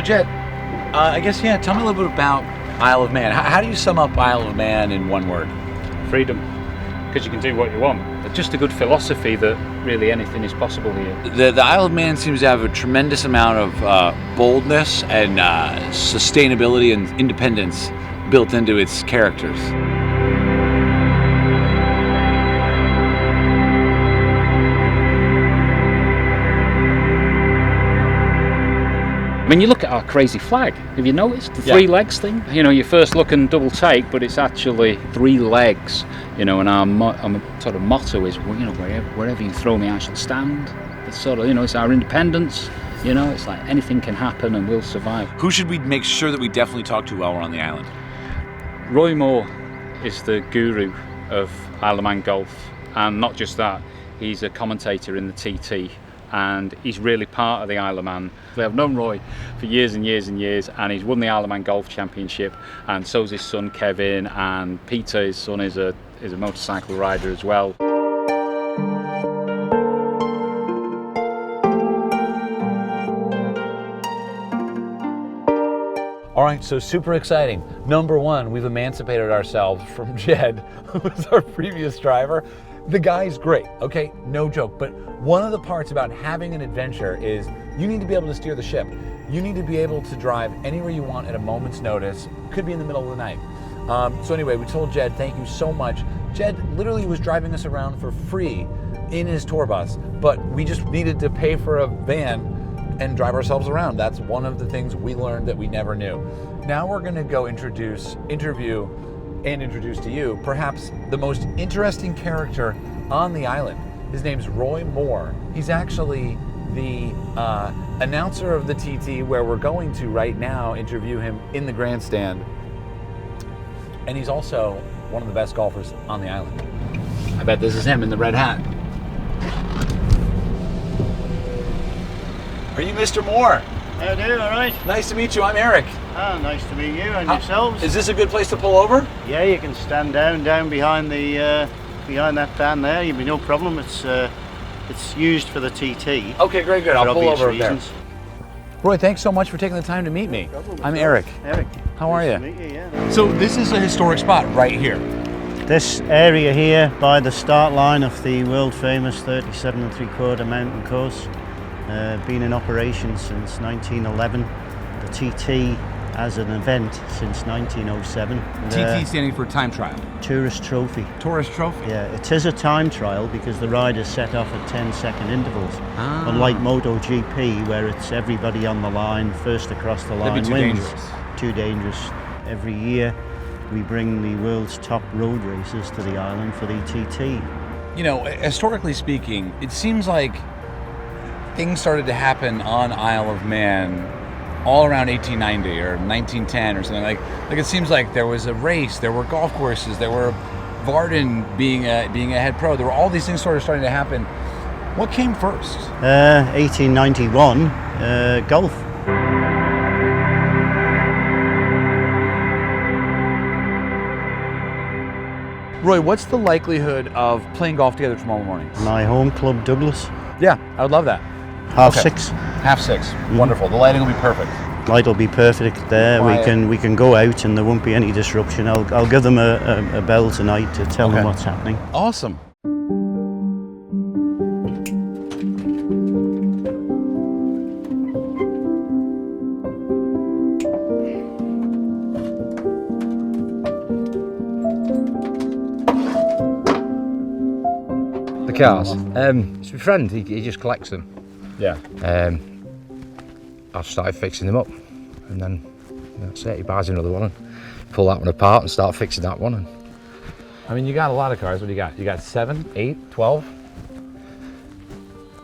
Jed, I guess, yeah, tell me a little bit about Isle of Man. How do you sum up Isle of Man in one word? Freedom, because you can do what you want. But just a good philosophy that really anything is possible here. The Isle of Man seems to have a tremendous amount of boldness and sustainability and independence built into its characters. I mean, you look at our crazy flag. Have you noticed the three legs thing? You know, you first look and double take, but it's actually 3 legs. You know, and our sort of motto is, you know, wherever you throw me, I shall stand. It's sort of, you know, it's our independence. You know, it's like anything can happen and we'll survive. Who should we make sure that we definitely talk to while we're on the island? Roy Moore is the guru of Isle of Man golf, and not just that, he's a commentator in the TT. And he's really part of the Isle of Man. I've known Roy for years and years and years, and he's won the Isle of Man Golf Championship, and so's his son Kevin, and Peter, his son, is a motorcycle rider as well. All right, so super exciting. Number one, we've emancipated ourselves from Jed, who was our previous driver. The guy's great, okay, no joke, but one of the parts about having an adventure is you need to be able to steer the ship. You need to be able to drive anywhere you want at a moment's notice. Could be in the middle of the night. So anyway, we told Jed, thank you so much. Jed literally was driving us around for free in his tour bus, but we just needed to pay for a van and drive ourselves around. That's one of the things we learned that we never knew. Now we're gonna go interview and introduce to you perhaps the most interesting character on the island. His name's Roy Moore. He's actually the announcer of the TT, where we're going to right now interview him in the grandstand. And he's also one of the best golfers on the island. I bet this is him in the red hat. Are you Mr. Moore? How do, all right? Nice to meet you, I'm Eric. Ah, nice to meet you and yourselves. Is this a good place to pull over? Yeah, you can stand down behind the behind that van there. You'll be no problem. It's used for the TT. Okay, great, good. I'll pull over there. Reasons. Roy, thanks so much for taking the time to meet me. I'm Eric. Eric. How are you? Nice to meet you, yeah. So this is a historic spot right here. This area here by the start line of the world famous 37 3/4 mountain course, been in operation since 1911. The TT as an event since 1907. TT standing for time trial. Tourist Trophy. Tourist trophy. Yeah, it is a time trial because the riders set off at 10-second intervals. Unlike MotoGP, where it's everybody on the line, first across the line That'd be wins. dangerous. Too dangerous. Every year we bring the world's top road racers to the island for the TT. You know, historically speaking, it seems like things started to happen on Isle of Man all around 1890 or 1910 or something. Like it seems like there was a race, there were golf courses, there were Varden being a head pro. There were all these things starting to happen. What came first? 1891, golf. Roy, what's the likelihood of playing golf together tomorrow morning? My home club, Douglas. Yeah, I would love that. Half six. Half six. Wonderful. The lighting will be perfect. Light will be perfect there. Quiet. We can go out and there won't be any disruption. I'll give them a bell tonight to tell them what's happening. Awesome. The cars. It's my friend. He just collects them. Yeah. I've started fixing them up, and then that's it. He buys another one and pull that one apart and start fixing that one. And I mean, you got a lot of cars. What do you got? You got 7, 8, 12?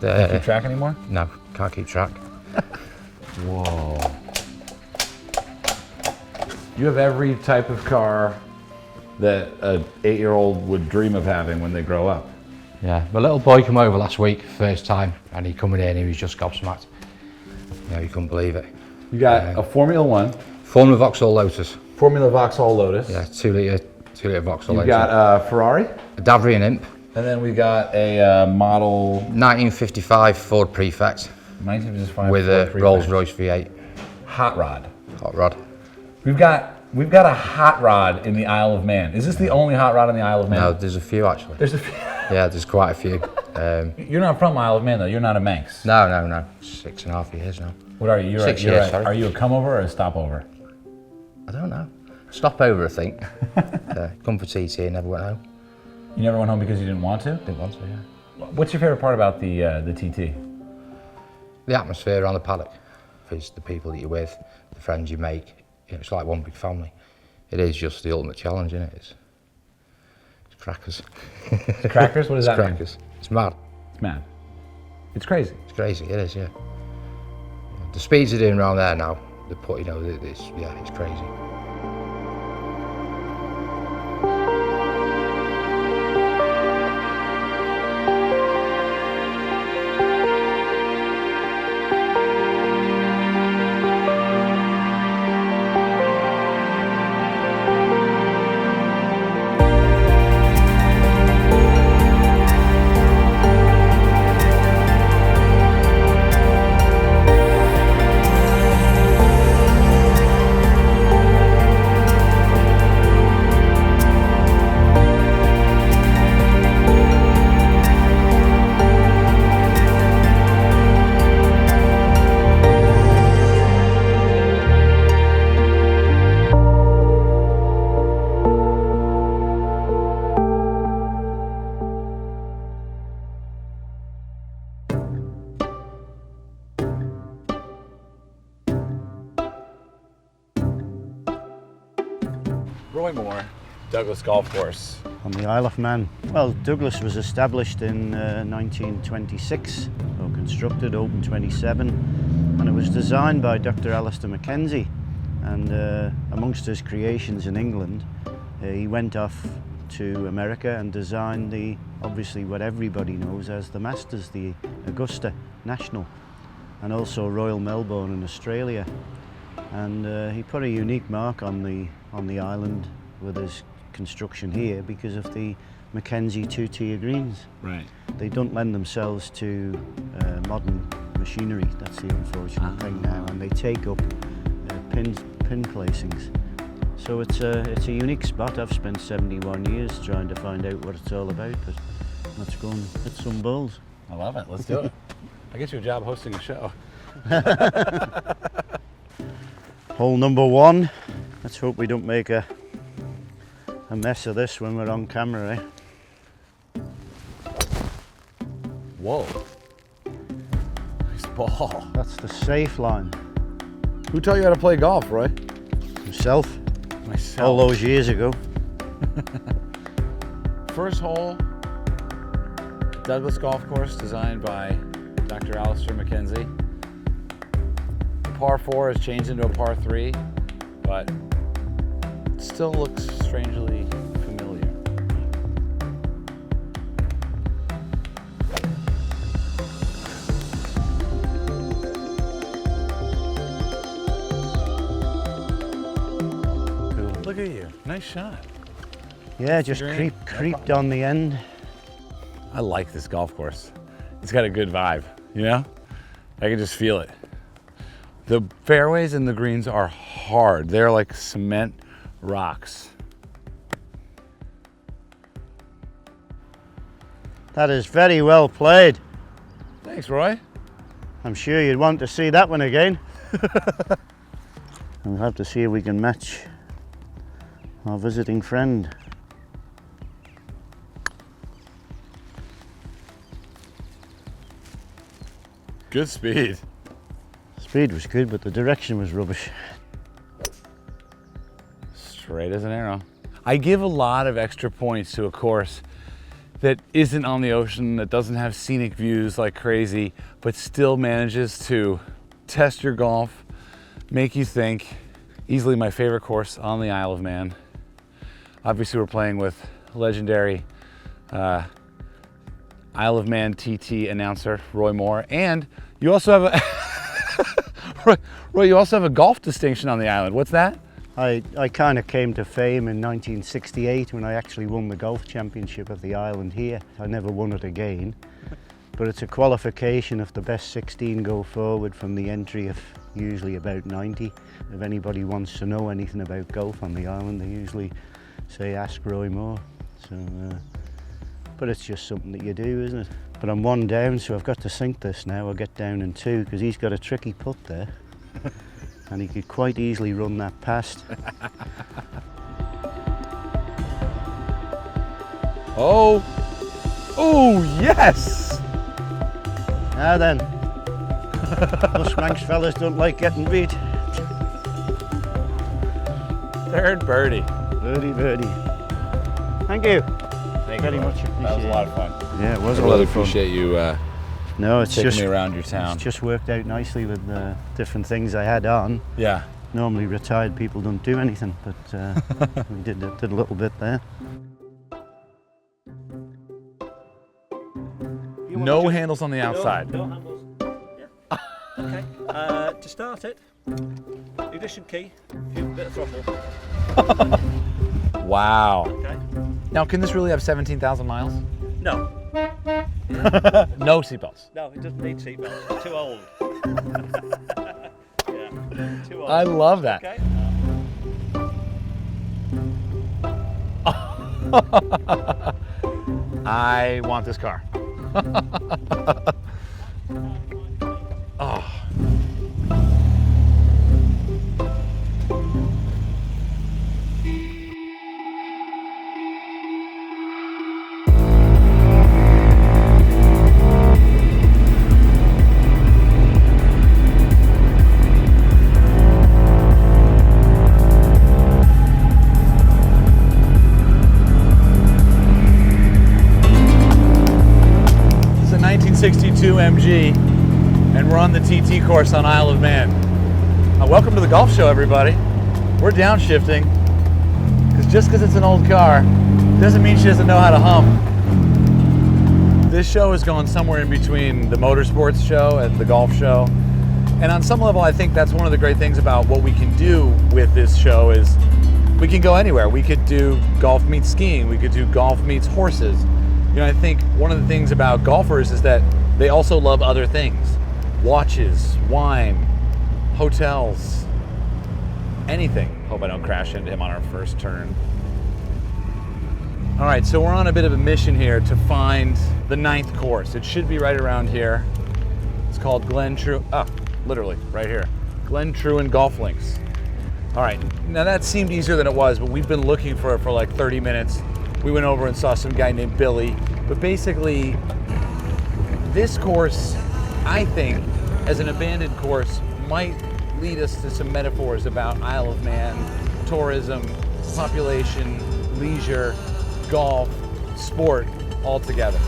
Keep track anymore? No, can't keep track. Whoa. You have every type of car that an 8-year-old would dream of having when they grow up. Yeah, my little boy came over last week, first time, and he come in here and he was just gobsmacked. You know, you couldn't believe it. You got a Formula One. Formula Vauxhall Lotus. Formula Vauxhall Lotus. Yeah, 2 litre Vauxhall Lotus. You got a Ferrari. A Davrian Imp. And then we got a model 1955 Ford Prefect. 1955 with Ford a Prefect. Rolls Royce V8. hot rod. Hot rod. We've got a hot rod in the Isle of Man. Is this the only hot rod in the Isle of Man? No, there's a few actually. There's a few. Yeah, there's quite a few. You're not from Isle of Man though. You're not a Manx. No. 6.5 years now. What are you? You're 6 years, sorry. Are you a come over or a stopover? I don't know. Stop over, I think. Come for TT and never went home. You never went home because you didn't want to? Didn't want to, yeah. What's your favorite part about the TT? The atmosphere on the paddock. It's the people that you're with, the friends you make. You know, it's like one big family. It is just the ultimate challenge, isn't it? It's crackers. It's crackers? What does that mean? Crackers. It's mad. It's mad. It's crazy. It's crazy, it is, yeah. The speeds they're doing around there now, they put, you know, it's crazy. Roymore, Douglas Golf Course. On the Isle of Man. Well, Douglas was established in 1926, or constructed, opened 27, and it was designed by Dr. Alistair Mackenzie. And amongst his creations in England, he went off to America and designed obviously what everybody knows as the Masters, the Augusta National, and also Royal Melbourne in Australia. And he put a unique mark on the island with his construction here because of the Mackenzie two-tier greens. Right. They don't lend themselves to modern machinery. That's the unfortunate thing now, and they take up pin placings. So it's a unique spot. I've spent 71 years trying to find out what it's all about, but let's go and hit some balls. I love it. Let's do it. I get you a job hosting a show. Hole number 1. Let's hope we don't make a mess of this when we're on camera, eh? Whoa. Nice ball. That's the safe line. Who taught you how to play golf, Roy? Himself, Myself. all those years ago. First hole, Douglas Golf Course, designed by Dr. Alistair Mackenzie. The par 4 has changed into a par 3, but it still looks strangely familiar. Look at you, nice shot. Yeah, just green. creeped on the end. I like this golf course. It's got a good vibe, you know? I can just feel it. The fairways and the greens are hard. They're like cement rocks. That is very well played. Thanks, Roy. I'm sure you'd want to see that one again. We'll have to see if we can match our visiting friend. Good speed. Speed was good, but the direction was rubbish. Straight as an arrow. I give a lot of extra points to a course that isn't on the ocean, that doesn't have scenic views like crazy, but still manages to test your golf, make you think. Easily my favorite course on the Isle of Man. Obviously we're playing with legendary Isle of Man TT announcer, Roy Moore, and you also have a Roy, you also have a golf distinction on the island. What's that? I kind of came to fame in 1968 when I actually won the golf championship of the island here. I never won it again, But it's a qualification of the best 16 go forward from the entry of usually about 90. If anybody wants to know anything about golf on the island, they usually say ask Roy Moore. So, but it's just something that you do, isn't it? But I'm one down, so I've got to sink this now. I'll get down in two because he's got a tricky putt there. And he could quite easily run that past. Oh, oh yes! Now then, us Manx fellas don't like getting beat. Third birdie. Birdie, birdie. Thank you. Thank Very you. much appreciated. That was a lot of fun. Yeah, it was I a lot really of fun. appreciate you No, it's taking just me around your town. It's just worked out nicely with the different things I had on. Yeah. Normally retired people don't do anything, but we did a little bit there. No handles on the outside. No handles. Yeah. Okay. To start it, ignition key, bit of throttle. Wow. Okay. Now, can this really have 17,000 miles? No. No seatbelts. No, it doesn't need seatbelts. It's too old. Yeah. Too old. I love that. Okay. I want this car. Oh. This is a 1962 MG, and we're on the TT course on Isle of Man. Welcome to the golf show, everybody. We're downshifting, because just because it's an old car doesn't mean she doesn't know how to hum. This show is going somewhere in between the motorsports show and the golf show. And on some level, I think that's one of the great things about what we can do with this show is we can go anywhere. We could do golf meets skiing. We could do golf meets horses. You know, I think one of the things about golfers is that they also love other things. Watches, wine, hotels, anything. Hope I don't crash into him on our first turn. All right, so we're on a bit of a mission here to find the 9th course. It should be right around here. It's called Glen True, literally right here. Glen Truin Golf Links. All right, now that seemed easier than it was, but we've been looking for it for like 30 minutes. We went over and saw some guy named Billy, but basically this course, I think, as an abandoned course, might lead us to some metaphors about Isle of Man, tourism, population, leisure, golf, sport, all together.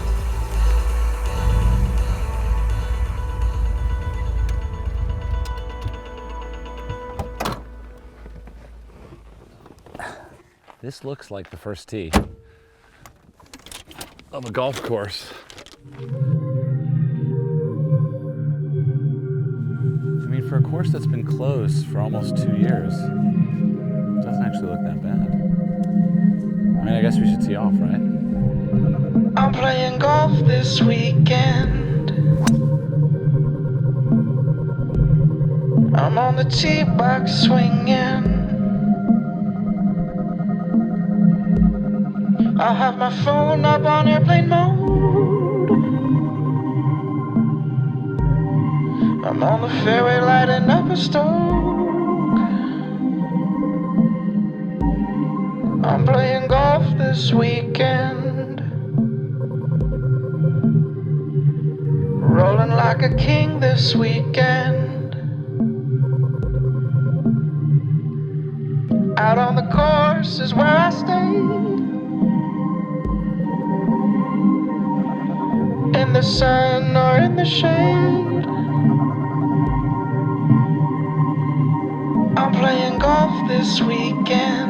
This looks like the first tee of a golf course. I mean, for a course that's been closed for almost 2 years, it doesn't actually look that bad. I mean, I guess we should tee off, right? I'm playing golf this weekend. I'm on the tee box swinging. I have my phone up on airplane mode. I'm on the fairway lighting up a stove. I'm playing golf this weekend. Rolling like a king this weekend. Out on the course is where I stay. In the sun or in the shade, I'm playing golf this weekend.